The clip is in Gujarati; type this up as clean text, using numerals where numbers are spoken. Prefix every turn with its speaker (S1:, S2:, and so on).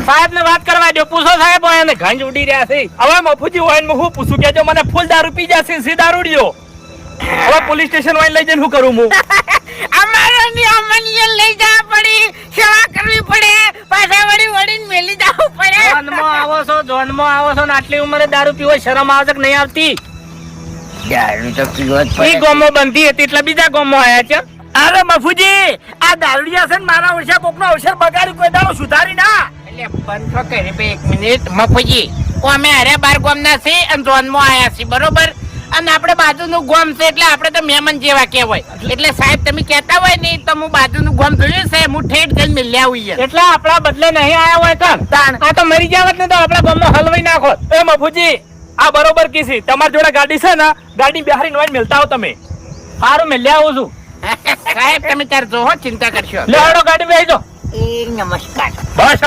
S1: સાહેબ ને વાત કરવા દો. પૂછો સાહેબ હોય ને ઘંજ ઉડી રહ્યા છે.
S2: હવે મફુજી હોય ને હું પૂછું કેજો મને ફૂલ દારૂ પી જશે સી દારૂડિયો. હવે પોલીસ સ્ટેશન વાળી લઈ જઈને શું કરું હું?
S3: અમારો ની અમનીએ લઈ જવા પડી, સેવા કરવી પડે, પાછા વળીને મેલી જવું પડે.
S1: જોનમાં આવો છો ને આટલી ઉંમરે દારૂ પીવો શરમ આવે છે કે નહીં આવતી?
S3: દારૂ તો પીવો જ
S1: ઈ
S3: પડે.
S1: ગોમો બંધી હતી એટલે બીજા ગોમો આયા છે.
S2: અરે મફુજી આ દારૂડિયા છે ને મારા ઓળશા કોકનો અવસર બગાડી કોઈ દાડો સુધારી ના.
S3: એટલે બંધ તો કરી બે 1 મિનિટ મફુજી. અમે અરે બાર ગોમના છે અને જોનમાં આયા છીએ બરોબર. અને આપણે બાજુનું ગોમ છે એટલે આપણે તો મહેમાન જેવા કહેવાય. એટલે સાહેબ તમે કહેતા હોય ને તો હું બાજુનું ગોમ જોયું છે, હું ઠેઠ જઈને મિલ્યા આવું.
S1: એટલે આપણા બદલે નહીં આયા હોય કામ. આ તો મરી જાવત ને તો આપણા ગોમમાં હલવાઈ નાખો.
S2: એ મફુજી આ બરોબર કીધી. તમારી જોડે ગાડી છે ને, ગાડી બિહારી નોઈ મિલતા હો તમે.
S1: સારું મેં આવું છું.
S3: સાહેબ તમે તાર જોહો, ચિંતા કરશો.
S1: લે હાડો ગાડી બેસી જો.
S3: નમસ્કાર.
S2: બસ